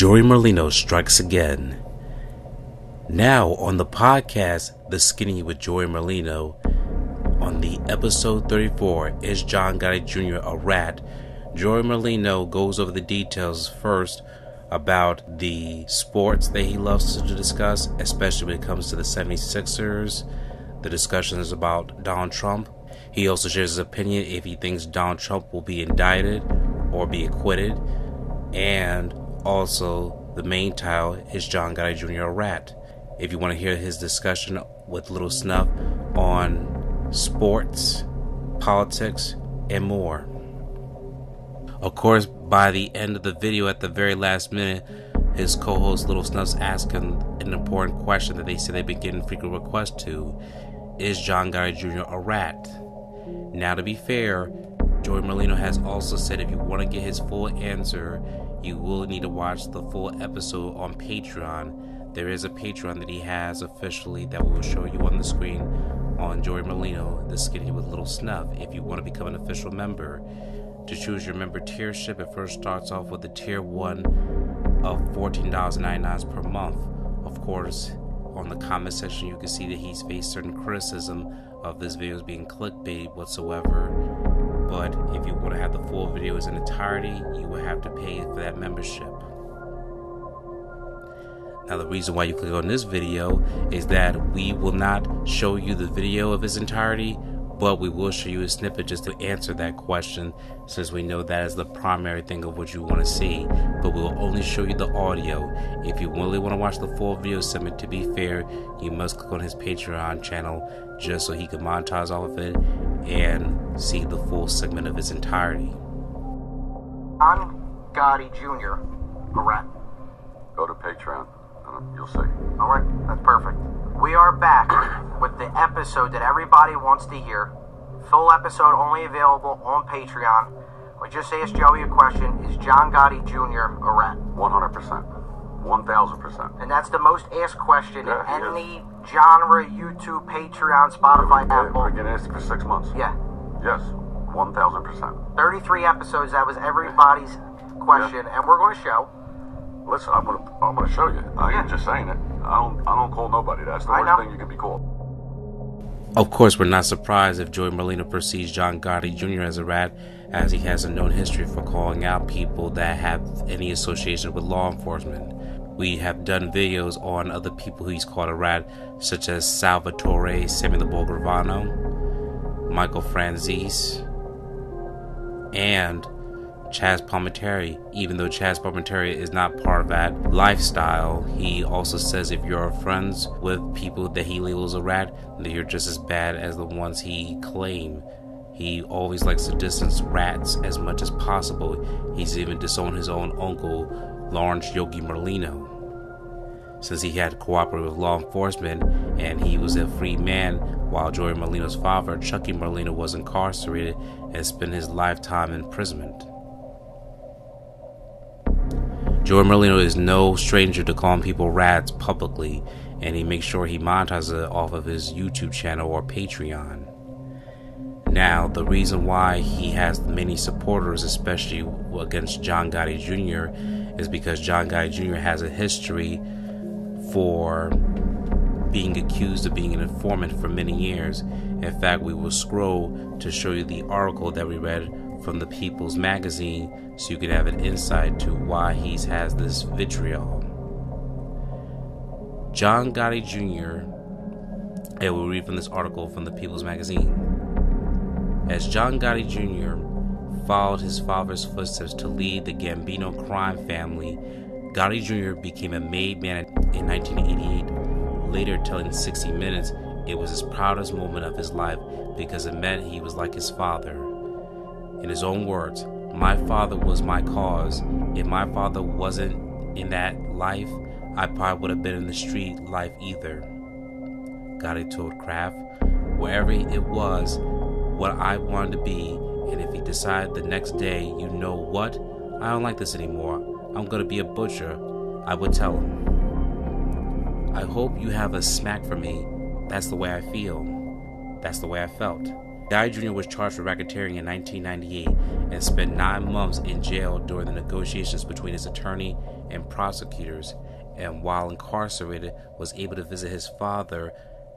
Joey Merlino strikes again. Now on the podcast, The Skinny with Joey Merlino, on the episode 34, Is John Gotti Jr. a Rat? Joey Merlino goes over the details first about the sports that he loves to discuss, especially when it comes to the 76ers. The discussion is about Donald Trump. He also shares his opinion if he thinks Donald Trump will be indicted or be acquitted. And also, the main title is John Gotti Jr. a Rat? If you want to hear his discussion with little snuff on sports, politics, and more. Of course, by the end of the video, at the very last minute, his co-host Little Snuffs asked him an important question that they said they've been getting frequent requests to. Is John Gotti Jr. a rat? Now, to be fair, Joey Merlino has also said if you want to get his full answer, you will need to watch the full episode on Patreon. There is a Patreon that he has officially that we will show you on the screen on Joey Merlino, The Skinny with Little Snuff, if you want to become an official member. To choose your member tiership, it first starts off with the tier 1 of $14.99 per month. Of course, on the comment section you can see that he's faced certain criticism of this video being clickbait whatsoever. But if you want to have the full videos in entirety, you will have to pay for that membership. Now, the reason why you click on this video is that we will not show you the video of its entirety, but we will show you a snippet just to answer that question, since we know that is the primary thing of what you want to see. But we will only show you the audio. If you really want to watch the full video segment, to be fair, you must click on his Patreon channel just so he can monetize all of it and see the full segment of its entirety. John Gotti Jr. a rat? Go to Patreon. You'll see. Alright, that's perfect. We are back with the episode that everybody wants to hear. Full episode only available on Patreon. We just asked Joey a question. Is John Gotti Jr. a rat? 100%. 1,000%. And that's the most asked question in any genre, YouTube, Patreon, Spotify, Apple. We're getting asked for 6 months. Yeah. Yes, 1,000%. 33 episodes, that was everybody's question, and we're going to show. Listen, I'm gonna show you. I ain't just saying it. I don't call nobody. That's the worst thing you can be called. Of course, we're not surprised if Joey Merlino perceives John Gotti Jr. as a rat, as he has a known history for calling out people that have any association with law enforcement. We have done videos on other people who he's called a rat, such as Salvatore Samuel Gravano, Michael Franzese, and Chaz Palminteri. Even though Chaz Palminteri is not part of that lifestyle, he also says if you're friends with people that he labels a rat, then you're just as bad as the ones he claimed. He always likes to distance rats as much as possible. He's even disowned his own uncle, Lawrence Yogi Merlino, since he had to cooperate with law enforcement and he was a free man, while Joey Merlino's father, Chucky Merlino, was incarcerated and spent his lifetime in imprisonment. Joey Merlino is no stranger to calling people rats publicly, and he makes sure he monetizes it off of his YouTube channel or Patreon. Now, the reason why he has many supporters, especially against John Gotti Jr., is because John Gotti Jr. has a history for being accused of being an informant for many years. In fact, we will scroll to show you the article that we read from the People's Magazine so you can have an insight to why he has this vitriol. John Gotti Jr., and we'll read from this article from the People's Magazine. As John Gotti Jr. followed his father's footsteps to lead the Gambino crime family, Gotti Jr. became a made man in 1988, later telling 60 Minutes it was his proudest moment of his life because it meant he was like his father. In his own words, "My father was my cause. If my father wasn't in that life, I probably would have been in the street life either," Gotti told Kraft. "Wherever it was, what I wanted to be, and if he decided the next day, you know what, I don't like this anymore, I'm going to be a butcher, I would tell him. I hope you have a smack for me. That's the way I feel. That's the way I felt." Gotti Jr. was charged with racketeering in 1998 and spent 9 months in jail during the negotiations between his attorney and prosecutors, and while incarcerated was able to visit his father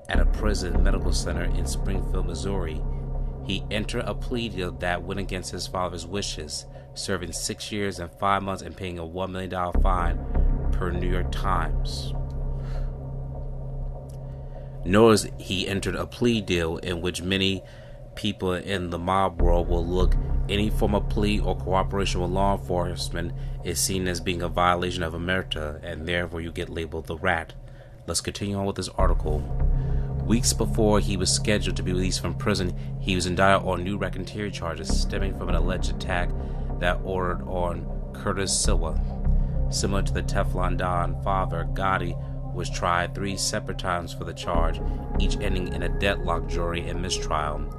at a prison medical center in Springfield, Missouri. He entered a plea deal that went against his father's wishes, serving 6 years and 5 months and paying a $1 million fine per New York Times. Nor he entered a plea deal in which many people in the mob world will look any form of plea or cooperation with law enforcement is seen as being a violation of omerta, and therefore you get labeled the rat. Let's continue on with this article. Weeks before he was scheduled to be released from prison, he was indicted on new racketeering charges stemming from an alleged attack that ordered on Curtis Silva. Similar to the Teflon Don father, Gotti was tried 3 separate times for the charge, each ending in a deadlocked jury and mistrial.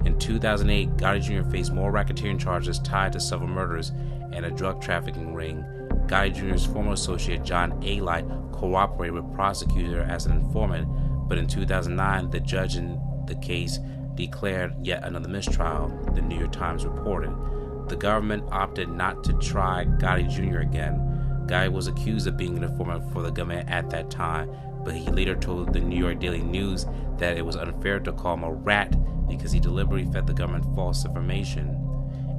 In 2008, Gotti Jr. faced more racketeering charges tied to several murders and a drug trafficking ring. Gotti Jr.'s former associate John A. Light cooperated with prosecutor as an informant, but in 2009, the judge in the case declared yet another mistrial, the New York Times reported. The government opted not to try Gotti Jr. again. Gotti was accused of being an informant for the government at that time, but he later told the New York Daily News that it was unfair to call him a rat because he deliberately fed the government false information.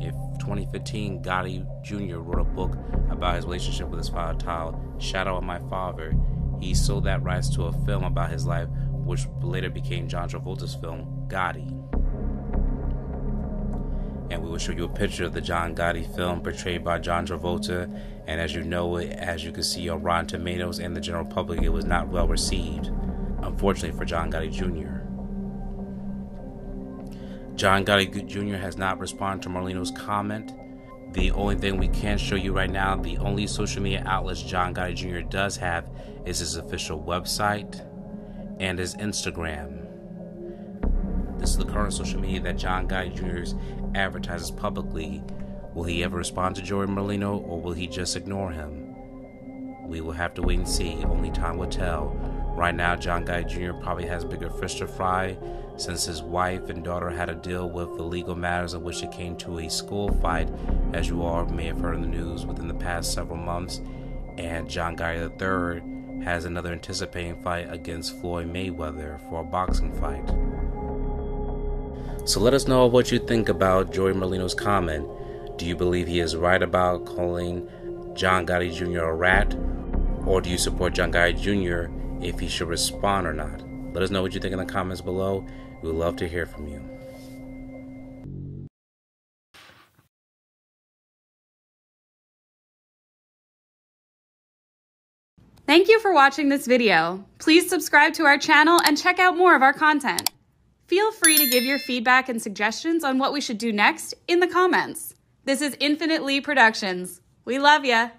In 2015, Gotti Jr. wrote a book about his relationship with his father titled Shadow of My Father. He sold that rights to a film about his life, which later became John Travolta's film, Gotti. And we will show you a picture of the John Gotti film portrayed by John Travolta. And as you know, as you can see on Rotten Tomatoes and the general public, it was not well received, unfortunately for John Gotti Jr. John Gotti Jr. has not responded to Merlino's comment. The only thing we can show you right now, the only social media outlets John Gotti Jr. does have is his official website and his Instagram. This is the current social media that John Gotti Jr. advertises publicly. Will he ever respond to Joey Merlino, or will he just ignore him? We will have to wait and see. Only time will tell. Right now, John Gotti Jr. probably has bigger fish to fry, since his wife and daughter had to deal with the legal matters in which it came to a school fight, as you all may have heard in the news within the past several months, and John Gotti III has another anticipating fight against Floyd Mayweather for a boxing fight. So let us know what you think about Joey Merlino's comment. Do you believe he is right about calling John Gotti Jr. a rat? Or do you support John Gotti Jr. if he should respond or not? Let us know what you think in the comments below. We would love to hear from you. Thank you for watching this video. Please subscribe to our channel and check out more of our content. Feel free to give your feedback and suggestions on what we should do next in the comments. This is Infinite Lee Productions. We love ya.